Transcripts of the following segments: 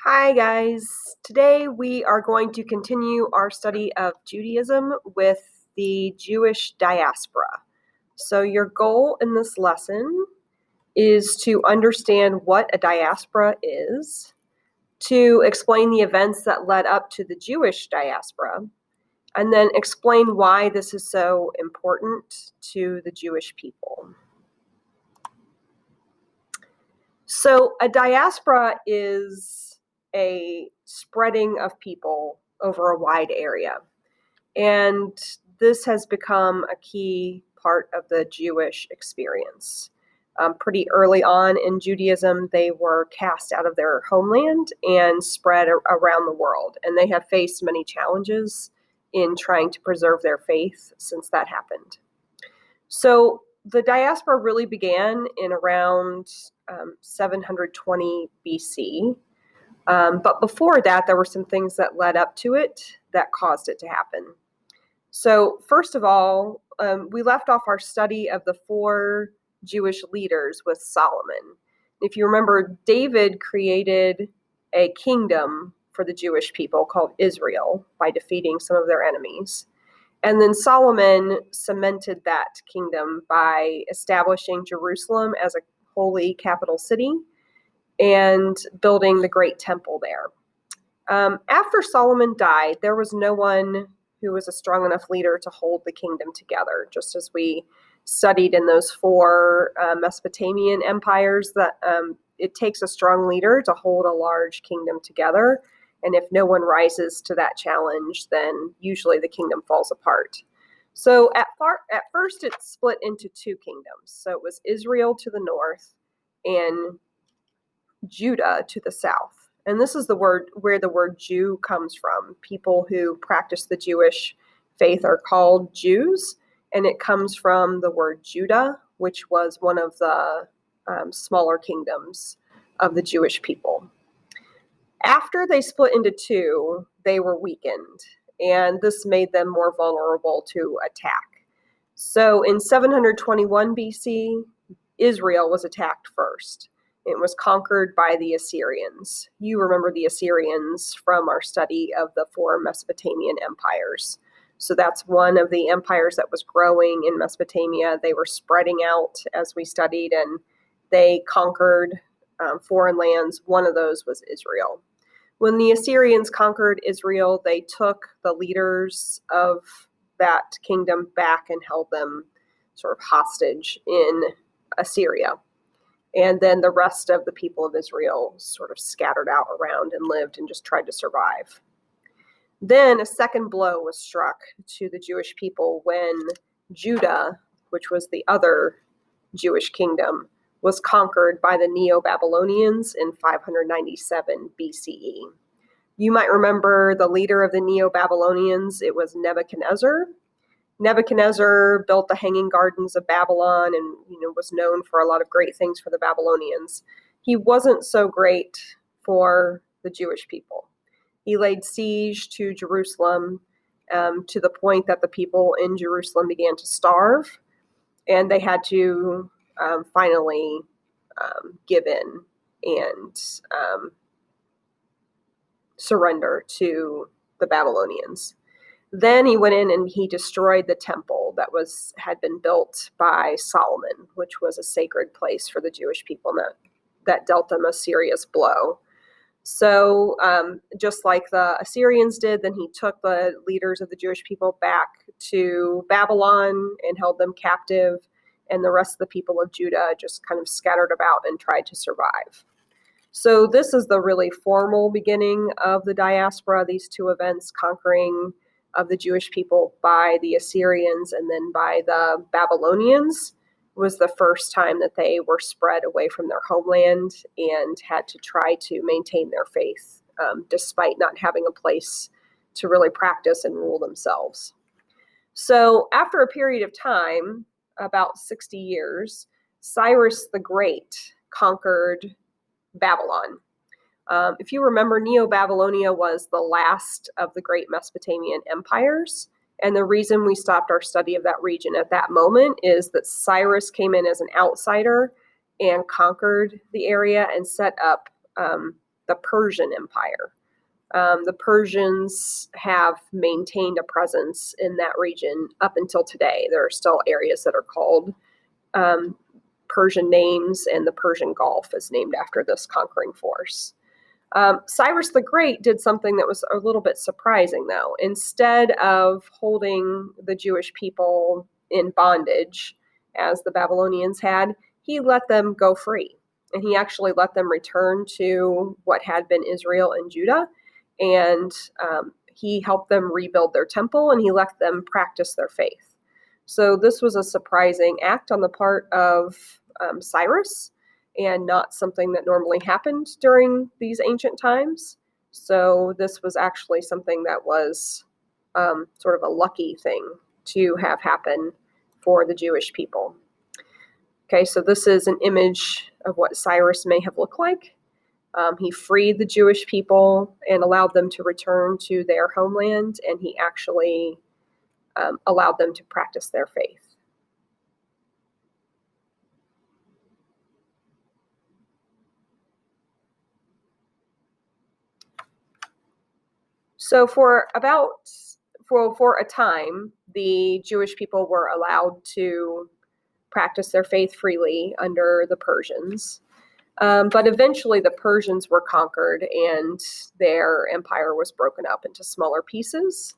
Hi guys, today we are going to continue our study of Judaism with the Jewish diaspora. So your goal in this lesson is to understand what a diaspora is, to explain the events that led up to the Jewish diaspora, and then explain why this is so important to the Jewish people. So a diaspora is a spreading of people over a wide area. And this has become a key part of the Jewish experience. Pretty early on in Judaism, they were cast out of their homeland and spread around the world. And they have faced many challenges in trying to preserve their faith since that happened. So the diaspora really began in around 720 BC. But before that, there were some things that led up to it that caused it to happen. So first of all, we left off our study of the 4 Jewish leaders with Solomon. If you remember, David created a kingdom for the Jewish people called Israel by defeating some of their enemies. And then Solomon cemented that kingdom by establishing Jerusalem as a holy capital city and building the great temple there. After Solomon died, there was no one who was a strong enough leader to hold the kingdom together, just as we studied in those 4 Mesopotamian empires, that it takes a strong leader to hold a large kingdom together. And if no one rises to that challenge, then usually the kingdom falls apart. So at first, it split into 2 kingdoms. So it was Israel to the north and Judah to the south. And this is where the word Jew comes from. People who practice the Jewish faith are called Jews, and it comes from the word Judah, which was one of the smaller kingdoms of the Jewish people. After they split into 2, they were weakened, and this made them more vulnerable to attack. So in 721 BC, Israel was attacked first. It was conquered by the Assyrians. You remember the Assyrians from our study of the 4 Mesopotamian empires. So that's one of the empires that was growing in Mesopotamia. They were spreading out as we studied, and they conquered foreign lands. One of those was Israel. When the Assyrians conquered Israel, they took the leaders of that kingdom back and held them sort of hostage in Assyria. And then the rest of the people of Israel sort of scattered out around and lived and just tried to survive. Then a second blow was struck to the Jewish people when Judah, which was the other Jewish kingdom, was conquered by the Neo-Babylonians in 597 BCE. You might remember the leader of the Neo-Babylonians. It was Nebuchadnezzar. Nebuchadnezzar built the Hanging Gardens of Babylon and was known for a lot of great things for the Babylonians. He wasn't so great for the Jewish people. He laid siege to Jerusalem to the point that the people in Jerusalem began to starve, and they had to finally give in and surrender to the Babylonians. Then he went in and he destroyed the temple that had been built by Solomon, which was a sacred place for the Jewish people, and that dealt them a serious blow. So just like the Assyrians did, then he took the leaders of the Jewish people back to Babylon and held them captive, and the rest of the people of Judah just kind of scattered about and tried to survive. So this is the really formal beginning of the diaspora, these 2 events, conquering of the Jewish people by the Assyrians and then by the Babylonians, was the first time that they were spread away from their homeland and had to try to maintain their faith despite not having a place to really practice and rule themselves. So after a period of time, about 60 years, Cyrus the Great conquered Babylon. If you remember, Neo-Babylonia was the last of the great Mesopotamian empires. And the reason we stopped our study of that region at that moment is that Cyrus came in as an outsider and conquered the area and set up the Persian Empire. The Persians have maintained a presence in that region up until today. There are still areas that are called Persian names, and the Persian Gulf is named after this conquering force. Cyrus the Great did something that was a little bit surprising, though. Instead of holding the Jewish people in bondage, as the Babylonians had, he let them go free. And he actually let them return to what had been Israel and Judah. And he helped them rebuild their temple, and he let them practice their faith. So this was a surprising act on the part of Cyrus, and not something that normally happened during these ancient times. So this was actually something that was sort of a lucky thing to have happen for the Jewish people. Okay, so this is an image of what Cyrus may have looked like. He freed the Jewish people and allowed them to return to their homeland, and he actually allowed them to practice their faith. So for a time, the Jewish people were allowed to practice their faith freely under the Persians. But eventually the Persians were conquered and their empire was broken up into smaller pieces.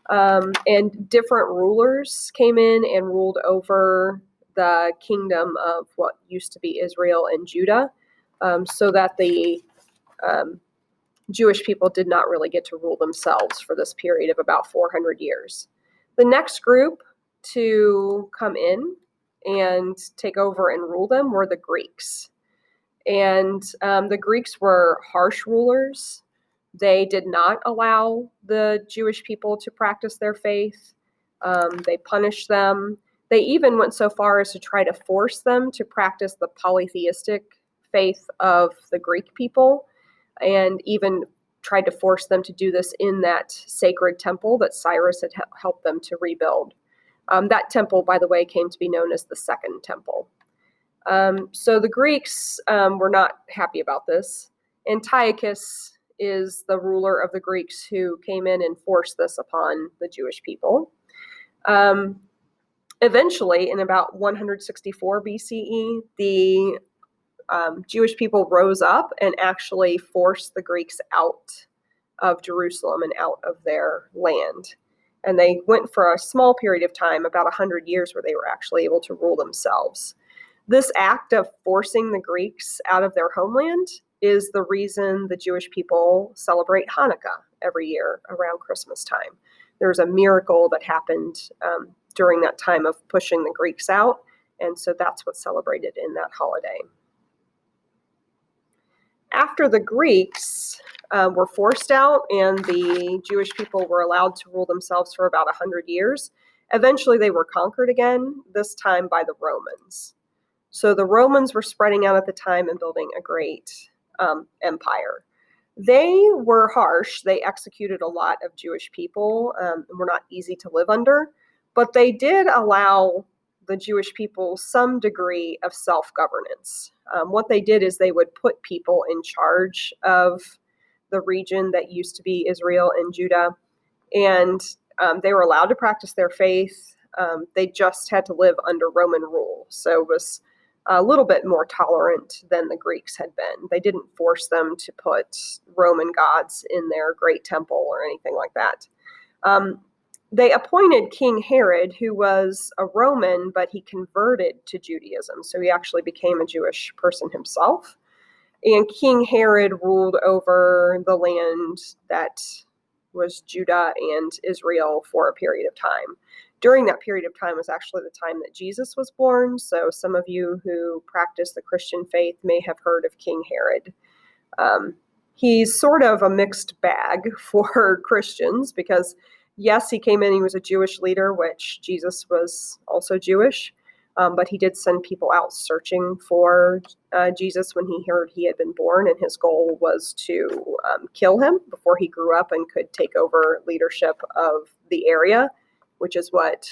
And different rulers came in and ruled over the kingdom of what used to be Israel and Judah, so that the Jewish people did not really get to rule themselves for this period of about 400 years. The next group to come in and take over and rule them were the Greeks. And the Greeks were harsh rulers. They did not allow the Jewish people to practice their faith. They punished them. They even went so far as to try to force them to practice the polytheistic faith of the Greek people, and even tried to force them to do this in that sacred temple that Cyrus had helped them to rebuild. That temple, by the way, came to be known as the Second Temple. So the Greeks were not happy about this. Antiochus is the ruler of the Greeks who came in and forced this upon the Jewish people. Eventually, in about 164 BCE, the Jewish people rose up and actually forced the Greeks out of Jerusalem and out of their land. And they went for a small period of time, about 100 years, where they were actually able to rule themselves. This act of forcing the Greeks out of their homeland is the reason the Jewish people celebrate Hanukkah every year around Christmas time. There's a miracle that happened during that time of pushing the Greeks out, and so that's what's celebrated in that holiday. After the Greeks were forced out and the Jewish people were allowed to rule themselves for about 100 years, eventually they were conquered again, this time by the Romans. So the Romans were spreading out at the time and building a great empire. They were harsh. They executed a lot of Jewish people and were not easy to live under, but they did allow the Jewish people some degree of self-governance. What they did is they would put people in charge of the region that used to be Israel and Judah, and they were allowed to practice their faith. They just had to live under Roman rule, so it was a little bit more tolerant than the Greeks had been. They didn't force them to put Roman gods in their great temple or anything like that. They appointed King Herod, who was a Roman, but he converted to Judaism. So he actually became a Jewish person himself. And King Herod ruled over the land that was Judah and Israel for a period of time. During that period of time was actually the time that Jesus was born. So some of you who practice the Christian faith may have heard of King Herod. He's sort of a mixed bag for Christians because, yes, he came in, he was a Jewish leader, which Jesus was also Jewish, but he did send people out searching for Jesus when he heard he had been born, and his goal was to kill him before he grew up and could take over leadership of the area, which is what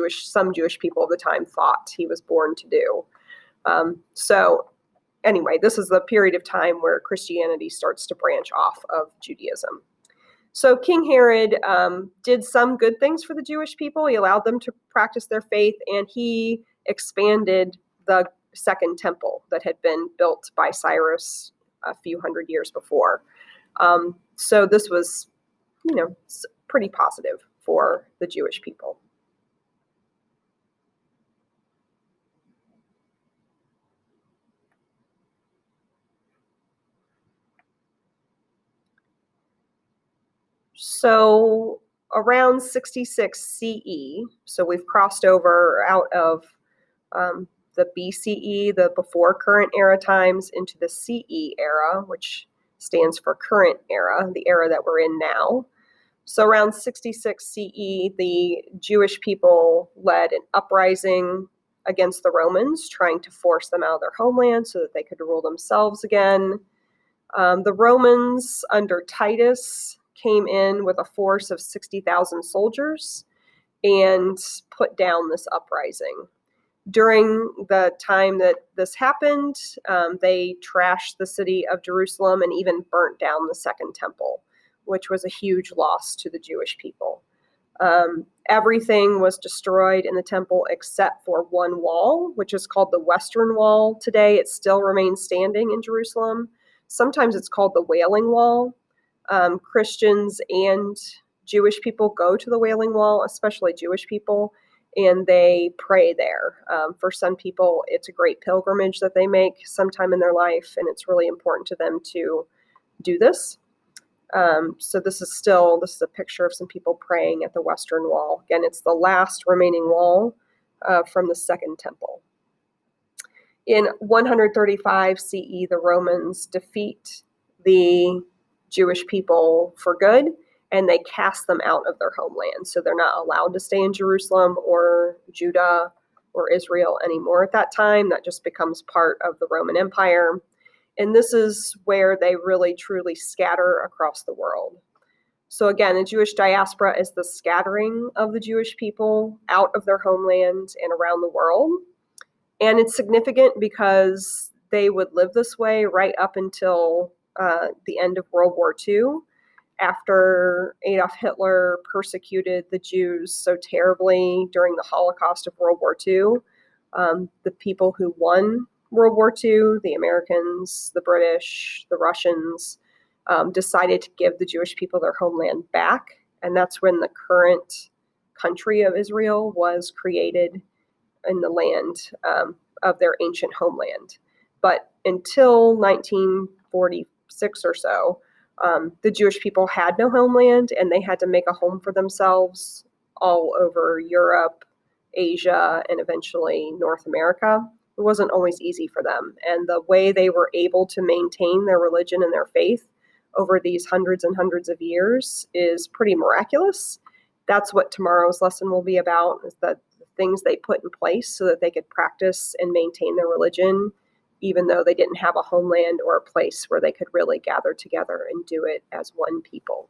some Jewish people of the time thought he was born to do. So anyway, this is the period of time where Christianity starts to branch off of Judaism. So King Herod did some good things for the Jewish people. He allowed them to practice their faith, and he expanded the second temple that had been built by Cyrus a few hundred years before. So this was, pretty positive for the Jewish people. So around 66 CE, so we've crossed over out of the BCE, the before current era times, into the CE era, which stands for current era, the era that we're in now. So around 66 CE, the Jewish people led an uprising against the Romans, trying to force them out of their homeland so that they could rule themselves again. The Romans under Titus came in with a force of 60,000 soldiers and put down this uprising. During the time that this happened, they trashed the city of Jerusalem and even burnt down the Second Temple, which was a huge loss to the Jewish people. Everything was destroyed in the temple except for one wall, which is called the Western Wall. Today, it still remains standing in Jerusalem. Sometimes it's called the Wailing Wall. Christians and Jewish people go to the Wailing Wall, especially Jewish people, and they pray there. For some people, it's a great pilgrimage that they make sometime in their life, and it's really important to them to do this. So this is a picture of some people praying at the Western Wall. Again, it's the last remaining wall from the Second Temple. In 135 CE, the Romans defeat the Jewish people for good, and they cast them out of their homeland. So they're not allowed to stay in Jerusalem or Judah or Israel anymore at that time. That just becomes part of the Roman Empire. And this is where they really truly scatter across the world. So again, the Jewish diaspora is the scattering of the Jewish people out of their homeland and around the world. And it's significant because they would live this way right up until the end of World War II, after Adolf Hitler persecuted the Jews so terribly during the Holocaust of World War II. The people who won World War II, the Americans, the British, the Russians, decided to give the Jewish people their homeland back. And that's when the current country of Israel was created in the land of their ancient homeland. But until 1946 or so, the Jewish people had no homeland, and they had to make a home for themselves all over Europe, Asia, and eventually North America. It wasn't always easy for them. And the way they were able to maintain their religion and their faith over these hundreds and hundreds of years is pretty miraculous. That's what tomorrow's lesson will be about, is that the things they put in place so that they could practice and maintain their religion, even though they didn't have a homeland or a place where they could really gather together and do it as one people.